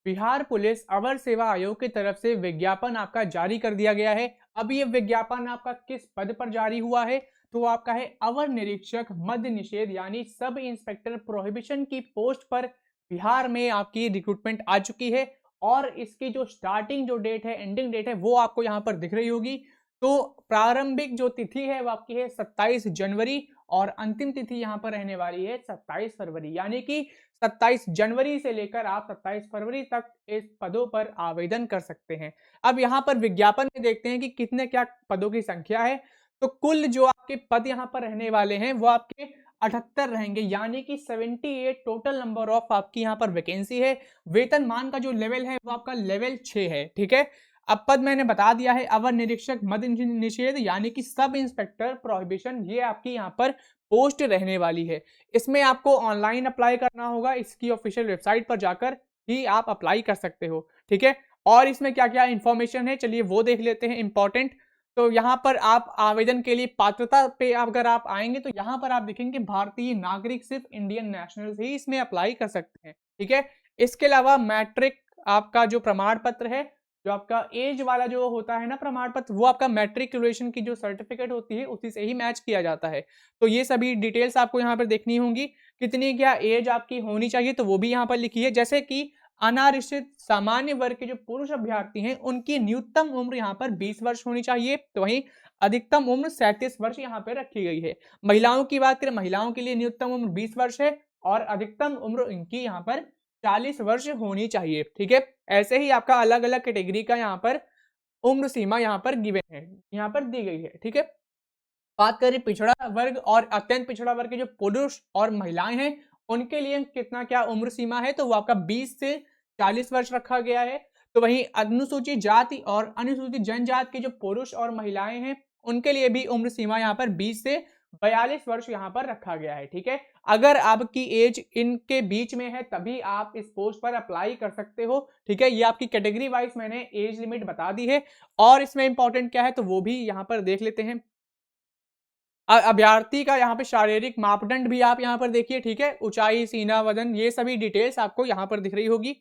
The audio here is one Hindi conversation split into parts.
बिहार पुलिस अवर सेवा आयोग की तरफ से विज्ञापन आपका जारी कर दिया गया है। अब ये विज्ञापन आपका किस पद पर जारी हुआ है? तो आपका है अवर निरीक्षक मद्य निषेध यानी सब इंस्पेक्टर प्रोहिबिशन की पोस्ट पर बिहार में आपकी रिक्रूटमेंट आ चुकी है और इसकी जो स्टार्टिंग जो डेट है, एंडिंग डेट है, वो आपको यहाँ पर दिख रही होगी। तो प्रारंभिक जो तिथि है वो आपकी है 27 जनवरी और अंतिम तिथि यहाँ पर रहने वाली है 27 फरवरी, यानी कि 27 जनवरी से लेकर आप 27 फरवरी तक इस पदों पर आवेदन कर सकते हैं। अब यहाँ पर विज्ञापन में देखते हैं कि कितने क्या पदों की संख्या है। तो कुल जो आपके पद यहाँ पर रहने वाले हैं वो आपके 78 रहेंगे, यानी कि 78 टोटल नंबर ऑफ आपकी यहाँ पर वैकेंसी है। वेतनमान का जो लेवल है वो आपका लेवल 6 है, ठीक है। अब पद मैंने बता दिया है, अवर निरीक्षक मद्य निषेध यानी कि सब इंस्पेक्टर प्रोहिबिशन, ये आपकी यहाँ पर पोस्ट रहने वाली है। इसमें आपको ऑनलाइन अप्लाई करना होगा, इसकी ऑफिशियल वेबसाइट पर जाकर ही आप अप्लाई कर सकते हो, ठीक है। और इसमें क्या क्या इंफॉर्मेशन है, चलिए वो देख लेते हैं इंपॉर्टेंट। तो यहाँ पर आप आवेदन के लिए पात्रता पे अगर आप आएंगे तो यहाँ पर आप देखेंगे भारतीय नागरिक सिर्फ इंडियन नेशनल ही इसमें अप्लाई कर सकते हैं, ठीक है। इसके अलावा मैट्रिक आपका जो प्रमाण पत्र है, जो आपका एज वाला जो होता है ना प्रमाण पत्र, वो आपका मैट्रिकुलेशन की जो सर्टिफिकेट होती है उसी से ही मैच किया जाता है। तो ये सभी डिटेल्स आपको यहाँ पर देखनी होंगी। कितनी क्या एज आपकी होनी चाहिए तो वो भी यहाँ पर लिखी है। जैसे कि अनारक्षित सामान्य वर्ग के जो पुरुष अभ्यर्थी हैं उनकी न्यूनतम उम्र यहाँ पर 20 वर्ष होनी चाहिए, तो वहीं अधिकतम उम्र 37 वर्ष यहाँ पे रखी गई है। महिलाओं की बात करें, महिलाओं के लिए न्यूनतम उम्र 20 वर्ष है और अधिकतम उम्र इनकी यहाँ पर 40 वर्ष होनी चाहिए, ठीक है। ऐसे ही आपका अलग अलग कैटेगरी का यहाँ पर उम्र सीमा यहाँ पर गिवन है, यहाँ पर दी गई है, ठीक है। बात करें पिछड़ा वर्ग और अत्यंत पिछड़ा वर्ग के जो पुरुष और महिलाएं हैं उनके लिए कितना क्या उम्र सीमा है, तो वो आपका 20 से 40 वर्ष रखा गया है। तो वहीं अनुसूचित जाति और अनुसूचित जनजाति के जो पुरुष और महिलाएं हैं उनके लिए भी उम्र सीमा यहाँ पर 20 से 42 वर्ष यहाँ पर रखा गया है, ठीक है। अगर आपकी एज इनके बीच में है तभी आप इस पोस्ट पर अप्लाई कर सकते हो, ठीक है। ये आपकी कैटेगरी वाइज मैंने एज लिमिट बता दी है और इसमें इंपॉर्टेंट क्या है तो वो भी यहाँ पर देख लेते हैं। अभ्यर्थी का यहाँ पे शारीरिक मापदंड भी आप यहाँ पर देखिए, ठीक है। ऊंचाई, सीना, वजन, ये सभी डिटेल्स आपको यहाँ पर दिख रही होगी।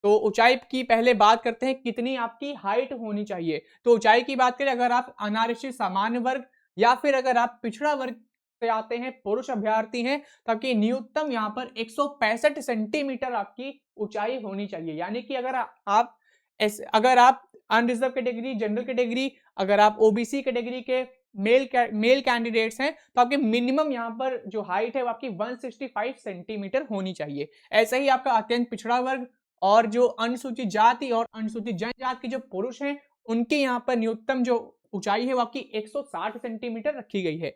तो ऊंचाई की पहले बात करते हैं, कितनी आपकी हाइट होनी चाहिए। तो ऊंचाई की बात करें, अगर आप अनारक्षित सामान्य वर्ग या फिर अगर आप पिछड़ा वर्ग से आते हैं, पुरुष अभ्यर्थी हैं, तो आपकी न्यूनतम यहाँ पर 165 सेंटीमीटर आपकी ऊंचाई होनी चाहिए। यानी कि अगर आप अनरिजर्व कैटेगरी, जनरल कैटेगरी, अगर आप ओबीसी कैटेगरी के मेल कैंडिडेट्स हैं तो आपके मिनिमम यहाँ पर जो हाइट है वो आपकी 165 सेंटीमीटर होनी चाहिए। ऐसे ही आपका अत्यंत पिछड़ा वर्ग और जो अनुसूचित जाति और अनुसूचित जनजाति के जो पुरुष हैं उनकी यहाँ पर न्यूनतम जो ऊंचाई है वो आपकी 160 सेंटीमीटर रखी गई है।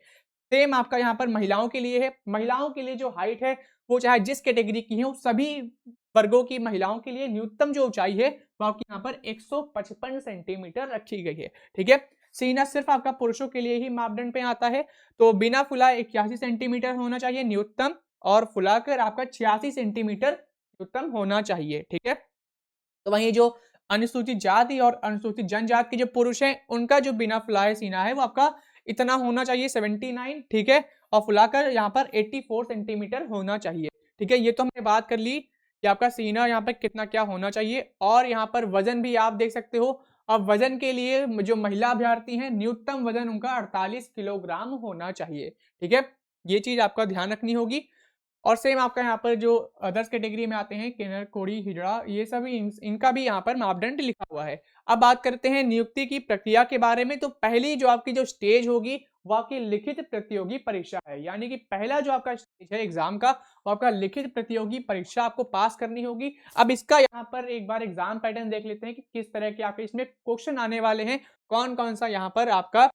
सेम आपका यहाँ पर महिलाओं के लिए है। महिलाओं के लिए जो हाइट है वो चाहे जिस कैटेगरी की है, सभी वर्गों की महिलाओं के लिए न्यूनतम जो ऊंचाई है वो आपकी यहाँ पर 155 सेंटीमीटर रखी गई है, ठीक है। सीना सिर्फ आपका पुरुषों के लिए ही मापदंड पे आता है, तो बिना फुलाए 81 सेंटीमीटर होना चाहिए न्यूनतम और फुलाकर आपका 86 सेंटीमीटर न्यूनतम होना चाहिए, ठीक है। तो वहीं जो अनुसूचित जाति और अनुसूचित जनजाति के जो पुरुष हैं उनका जो बिना फुलाए सीना है वो आपका इतना होना चाहिए 79, ठीक है। और फुलाकर यहाँ पर 84 सेंटीमीटर होना चाहिए, ठीक है। ये तो हमने बात कर ली कि आपका सीना यहाँ पर कितना क्या होना चाहिए। और यहाँ पर वजन भी आप देख सकते हो। अब वजन के लिए जो महिला अभ्यर्थी हैं न्यूनतम वजन उनका 48 किलोग्राम होना चाहिए, ठीक है। ये चीज आपका ध्यान रखनी होगी। और सेम आपका यहाँ पर जो अदर्स कैटेगरी में आते हैं, किन्नर, कोड़ी, हिजड़ा, ये सभी इनका भी यहाँ पर मापदंड लिखा हुआ है। अब बात करते हैं नियुक्ति की प्रक्रिया के बारे में। तो पहली जो आपकी जो स्टेज होगी वो आपकी लिखित प्रतियोगी परीक्षा है, यानी कि पहला जो आपका स्टेज है एग्जाम का वो आपका लिखित प्रतियोगी परीक्षा आपको पास करनी होगी। अब इसका यहाँ पर एक बार एग्जाम पैटर्न देख लेते हैं कि किस तरह के आपके इसमें क्वेश्चन आने वाले हैं, कौन कौन सा यहाँ पर आपका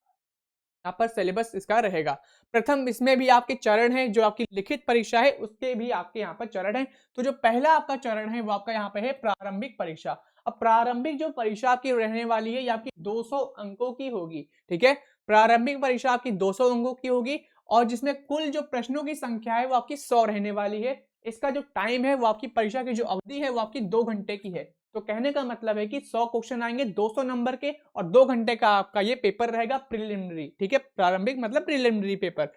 यहाँ पर सिलेबस इसका रहेगा। प्रथम इसमें भी आपके चरण हैं, जो आपकी लिखित परीक्षा है उसके भी आपके यहाँ पर चरण हैं। तो जो पहला आपका चरण है वो आपका यहाँ पे है प्रारंभिक परीक्षा। अब प्रारंभिक जो परीक्षा आपकी रहने वाली है ये आपकी 200 अंकों की होगी, ठीक है। प्रारंभिक परीक्षा आपकी 200 अंकों की होगी और जिसमें कुल जो प्रश्नों की संख्या है वो आपकी 100 रहने वाली है। इसका जो टाइम है वो आपकी परीक्षा की जो अवधि है वो आपकी 2 घंटे की है। तो कहने का मतलब है कि 100 क्वेश्चन आएंगे 200 नंबर के और 2 घंटे का आपका ये पेपर रहेगा प्रिलिमिनरी, ठीक है। प्रारंभिक मतलब प्रिलिमिनरी पेपर।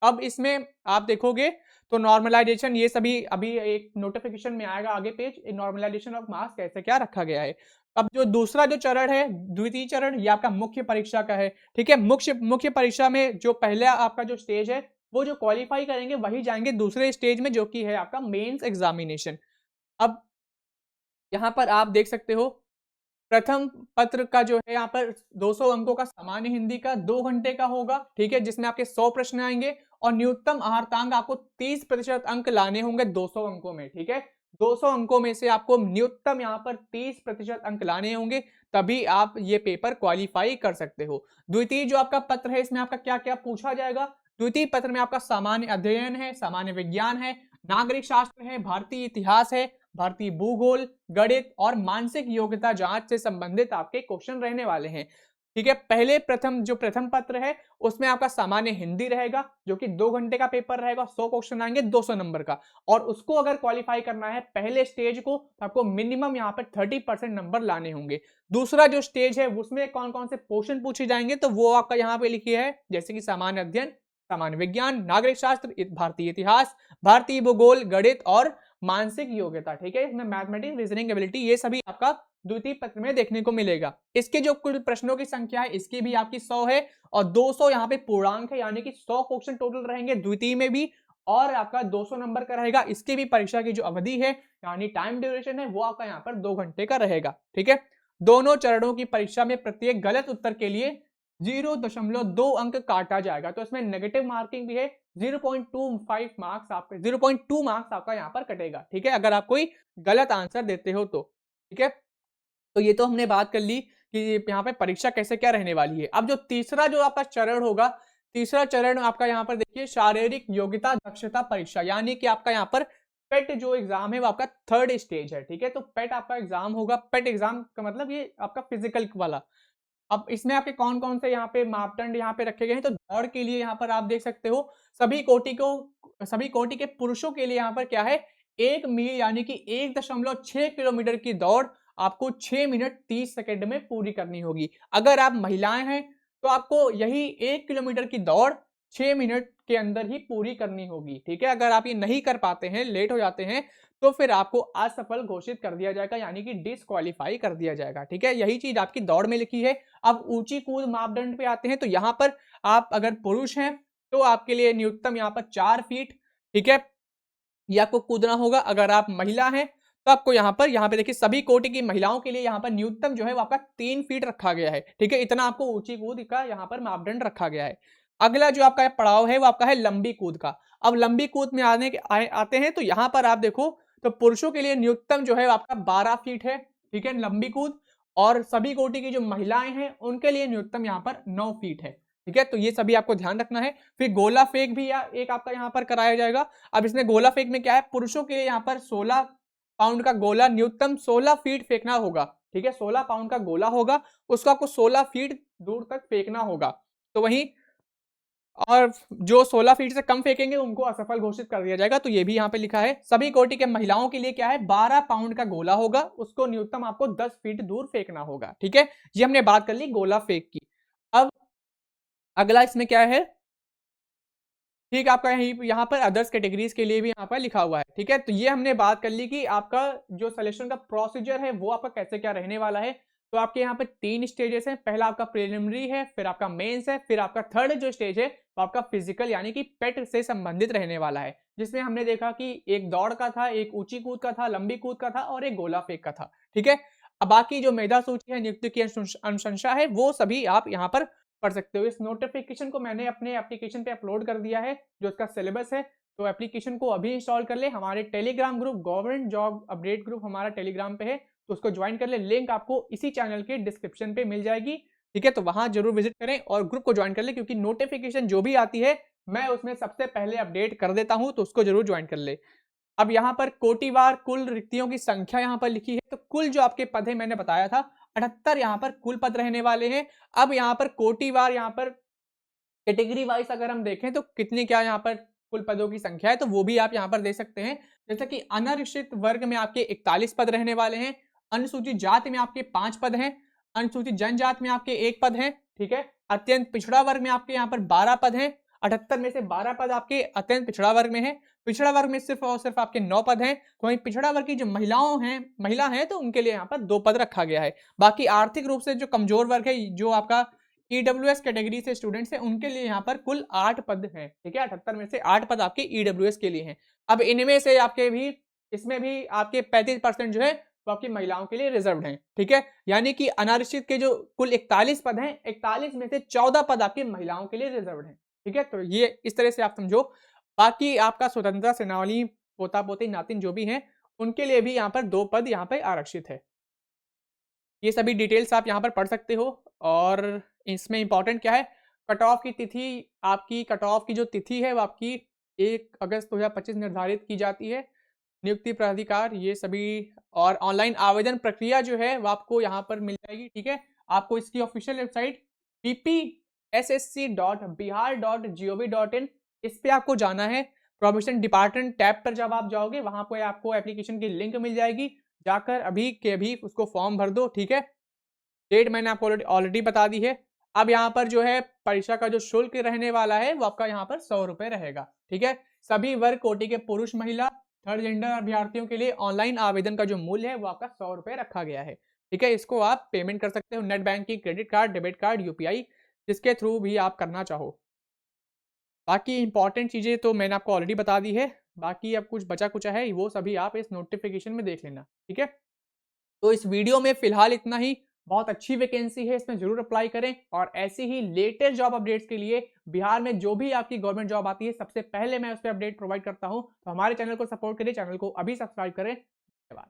अब इसमें आप देखोगे तो नॉर्मलाइजेशन ये सभी अभी एक नोटिफिकेशन में आएगा आगे पेज, नॉर्मलाइजेशन ऑफ मार्क्स कैसे क्या रखा गया है। अब जो दूसरा जो चरण है, द्वितीय चरण, ये आपका मुख्य परीक्षा का है, ठीक है। मुख्य परीक्षा में जो पहला आपका जो स्टेज है, वो जो क्वालिफाई करेंगे वही जाएंगे दूसरे स्टेज में, जो कि है आपका मेंस एग्जामिनेशन। अब यहाँ पर आप देख सकते हो, प्रथम पत्र का जो है यहाँ पर 200 अंकों का सामान्य हिंदी का 2 घंटे का होगा, ठीक है, जिसमें आपके 100 प्रश्न आएंगे और न्यूनतम आहारतांक आपको 30% अंक लाने होंगे 200 अंकों में, ठीक है। 200 अंकों में से आपको न्यूनतम यहाँ पर 30% अंक लाने होंगे, तभी आप ये पेपर क्वालिफाई कर सकते हो। द्वितीय जो आपका पत्र है, इसमें आपका क्या क्या पूछा जाएगा। द्वितीय पत्र में आपका सामान्य अध्ययन है, सामान्य विज्ञान है, नागरिक शास्त्र है, भारतीय इतिहास है, भारतीय भूगोल, गणित और मानसिक योग्यता जांच से संबंधित आपके क्वेश्चन रहने वाले हैं, ठीक है। प्रथम पत्र है उसमें आपका सामान्य हिंदी रहेगा, जो कि 2 घंटे का पेपर रहेगा, 100 क्वेश्चन आएंगे 200 नंबर का, और उसको अगर क्वालिफाई करना है पहले स्टेज को, तो आपको मिनिमम यहाँ पर 30% नंबर लाने होंगे। दूसरा जो स्टेज है उसमें कौन कौन से क्वेश्चन पूछे जाएंगे, तो वो आपका यहाँ पे लिखी है, जैसे कि सामान्य अध्ययन, सामान्य विज्ञान, नागरिक शास्त्र, भारतीय इतिहास, भारतीय भूगोल, गणित और मानसिक योग्यता, ठीक है। इसमें मैथमेटिक्स, रीजनिंग एबिलिटी, ये सभी आपका द्वितीय पत्र में देखने को मिलेगा। इसके जो कुल प्रश्नों की संख्या है, इसकी भी आपकी 100 है और 200 यहाँ पे पूर्णांक है, यानी कि 100 क्वेश्चन टोटल रहेंगे द्वितीय में भी, और आपका 200 नंबर का रहेगा। इसकी भी परीक्षा की जो अवधि है, यानी टाइम ड्यूरेशन है, वो आपका यहाँ पर 2 घंटे का रहेगा, ठीक है। दोनों चरणों की परीक्षा में प्रत्येक गलत उत्तर के लिए 0.2 अंक काटा जाएगा, तो इसमें नेगेटिव मार्किंग भी है, 0.25 मार्क्स आपके 0.2 मार्क्स आपका यहाँ पर कटेगा, ठीक है, अगर आप कोई गलत आंसर देते हो तो, ठीक है। तो ये तो हमने बात कर ली कि यहाँ पे परीक्षा कैसे क्या रहने वाली है। अब जो तीसरा जो आपका चरण होगा, तीसरा चरण आपका यहाँ पर देखिए, शारीरिक योग्यता दक्षता परीक्षा, यानी कि आपका यहाँ पर पेट जो एग्जाम है वो आपका 3rd स्टेज है, ठीक है। तो पेट आपका एग्जाम होगा, पेट एग्जाम का मतलब ये आपका फिजिकल वाला। अब इसमें आपके कौन कौन से यहाँ पे मापदंड यहाँ पे रखे गए हैं, तो दौड़ के लिए यहाँ पर आप देख सकते हो, सभी कोटि के पुरुषों के लिए यहाँ पर क्या है, 1 मील यानी कि 1.6 किलोमीटर की दौड़ आपको 6 मिनट 30 सेकंड में पूरी करनी होगी। अगर आप महिलाएं हैं तो आपको यही 1 किलोमीटर की दौड़ 6 मिनट के अंदर ही पूरी करनी होगी, ठीक है। अगर आप ये नहीं कर पाते हैं, लेट हो जाते हैं, तो फिर आपको असफल घोषित कर दिया जाएगा, यानी कि डिस्क्वालीफाई कर दिया जाएगा, ठीक है। यही चीज आपकी दौड़ में लिखी है। अब ऊंची कूद मापदंड पे आते हैं, तो यहाँ पर आप अगर पुरुष हैं तो आपके लिए न्यूनतम यहाँ पर 4 फीट, ठीक है, ये आपको कूदना होगा। अगर आप महिला हैं तो आपको यहाँ पे देखिए, सभी कोटि की महिलाओं के लिए यहाँ पर न्यूनतम जो है वो आपका 3 फीट रखा गया है, ठीक है। इतना आपको ऊंची कूद का यहाँ पर मापदंड रखा गया है। अगला जो आपका पड़ाव है वो आपका है लंबी कूद का। अब लंबी कूद में आते हैं तो यहाँ पर आप देखो, तो पुरुषों के लिए न्यूनतम जो है आपका 12 फीट है, ठीक है, लंबी कूद, और सभी कोटि की जो महिलाएं हैं उनके लिए न्यूनतम यहाँ पर 9 फीट है, ठीक है। तो ये सभी आपको ध्यान रखना है। फिर गोला फेंक भी एक आपका यहाँ पर कराया जाएगा। अब इसमें गोला फेंक में क्या है, पुरुषों के लिए यहाँ पर 16 पाउंड का गोला न्यूनतम 16 फीट फेंकना होगा, ठीक है। 16 पाउंड का गोला होगा, उसको आपको 16 फीट दूर तक फेंकना होगा। तो वहीं और जो 16 फीट से कम फेंकेंगे उनको असफल घोषित कर दिया जाएगा। तो ये भी यहाँ पे लिखा है। सभी कोटि के महिलाओं के लिए क्या है, 12 पाउंड का गोला होगा, उसको न्यूनतम आपको 10 फीट दूर फेंकना होगा, ठीक है। ये हमने बात कर ली गोला फेंक की। अब अगला इसमें क्या है, ठीक, आपका यहाँ पर अदर्स कैटेगरीज के लिए भी यहाँ पर लिखा हुआ है, ठीक है। तो ये हमने बात कर ली कि आपका जो सिलेक्शन का प्रोसीजर है वो आपका कैसे क्या रहने वाला है। तो आपके यहाँ पे 3 स्टेजेस हैं। पहला आपका प्रिलिमिनरी है, फिर आपका मेंस है, फिर आपका 3rd जो स्टेज है वो आपका फिजिकल यानी कि पेट से संबंधित रहने वाला है, जिसमें हमने देखा कि एक दौड़ का था, एक ऊंची कूद का था, लंबी कूद का था और एक गोला फेंक का था, ठीक है। अब बाकी जो मेधा सूची है, नियुक्ति की अनुशंसा है, वो सभी आप यहाँ पर पढ़ सकते हो। इस नोटिफिकेशन को मैंने अपने एप्लीकेशन पे अपलोड कर दिया है, जो इसका सिलेबस है। तो एप्लीकेशन को अभी इंस्टॉल कर ले। हमारे Telegram group, government job update group हमारा टेलीग्राम पे है, तो उसको ज्वाइन कर ले। लिंक आपको इसी चैनल के डिस्क्रिप्शन पे मिल जाएगी, ठीक है। तो वहां जरूर विजिट करें और ग्रुप को ज्वाइन कर ले, क्योंकि नोटिफिकेशन जो भी आती है मैं उसमें सबसे पहले अपडेट कर देता हूं, तो उसको जरूर ज्वाइन कर ले। अब यहाँ पर कोटिवार कुल रिक्तियों की संख्या यहाँ पर लिखी है। तो कुल जो आपके पद है, मैंने बताया था 78 यहाँ पर कुल पद रहने वाले हैं। अब यहाँ पर कोटिवार, यहाँ पर कैटेगरी वाइज अगर हम देखें तो कितनी क्या यहाँ पर कुल पदों की संख्या है, तो वो भी आप यहाँ पर दे सकते हैं। जैसे कि अनारक्षित वर्ग में आपके 41 पद रहने वाले हैं, अनुसूचित जाति में आपके 5 पद हैं, अनुसूचित जनजाति में आपके 1 पद है, ठीक है। अत्यंत पिछड़ा वर्ग में आपके यहाँ पर 12 पद हैं, 78 में से 12 पद आपके अत्यंत पिछड़ा वर्ग में है। पिछड़ा वर्ग में सिर्फ और सिर्फ आपके 9 पद हैं। तो वहीं पिछड़ा वर्ग की जो महिला हैं तो उनके लिए यहाँ पर 2 पद रखा गया है। बाकी आर्थिक रूप से जो कमजोर वर्ग है, जो आपका ईडब्ल्यूएस कैटेगरी से स्टूडेंट्स हैं, उनके लिए यहाँ पर कुल 8 पद हैं। ठीक है, 78 में से 8 पद आपके ईडब्ल्यूएस के लिए हैं। अब इनमें से इसमें भी आपके 35% जो है वो आपकी महिलाओं के लिए रिजर्व्ड हैं। ठीक है, यानी कि अनारक्षित के जो कुल 41 पद हैं, 41 में से 14 पद आपकी महिलाओं के लिए रिजर्व्ड हैं। ठीक है, तो ये इस तरह से आप समझो। बाकी आपका स्वतंत्रता सेनानी, पोता पोती नातिन जो भी हैं, उनके लिए भी यहाँ पर 2 पद यहाँ पे आरक्षित है। ये सभी डिटेल्स आप यहाँ पर पढ़ सकते हो। और इसमें इंपॉर्टेंट क्या है, कट ऑफ की तिथि, आपकी कट ऑफ की जो तिथि है वो आपकी 1 अगस्त 2025 निर्धारित की जाती है। नियुक्ति प्राधिकार ये सभी, और ऑनलाइन आवेदन प्रक्रिया जो है वो आपको यहाँ पर मिल जाएगी। ठीक है, आपको इसकी ऑफिशियल वेबसाइट ppssc.bihar.gov.in, इस पे आपको जाना है। प्रोविजन डिपार्टमेंट टैब पर जब आप जाओगे वहां पर आपको एप्लीकेशन की लिंक मिल जाएगी, जाकर अभी के अभी उसको फॉर्म भर दो। ठीक है, डेट मैंने आपको ऑलरेडी बता दी है। अब यहाँ पर जो है परीक्षा का जो शुल्क रहने वाला है वो आपका यहाँ पर 100 रुपए रहेगा। ठीक है, सभी वर्ग कोटि के पुरुष महिला थर्ड जेंडर अभ्यर्थियों के लिए ऑनलाइन आवेदन का जो मूल्य है वो आपका 100 रुपए रखा गया है। ठीक है, इसको आप पेमेंट कर सकते हो net banking, credit card, debit card, UPI, जिसके थ्रू भी आप करना चाहो। बाकी इंपॉर्टेंट चीजें तो मैंने आपको ऑलरेडी बता दी है। बाकी अब कुछ बचा कुचा है वो सभी आप इस नोटिफिकेशन में देख लेना। ठीक है, तो इस वीडियो में फिलहाल इतना ही। बहुत अच्छी वैकेंसी है, इसमें जरूर अप्लाई करें। और ऐसी ही लेटेस्ट जॉब अपडेट्स के लिए बिहार में जो भी आपकी गवर्नमेंट जॉब आती है सबसे पहले मैं उस पर अपडेट प्रोवाइड करता हूं। तो हमारे चैनल को सपोर्ट करें, चैनल को अभी सब्सक्राइब करें। धन्यवाद।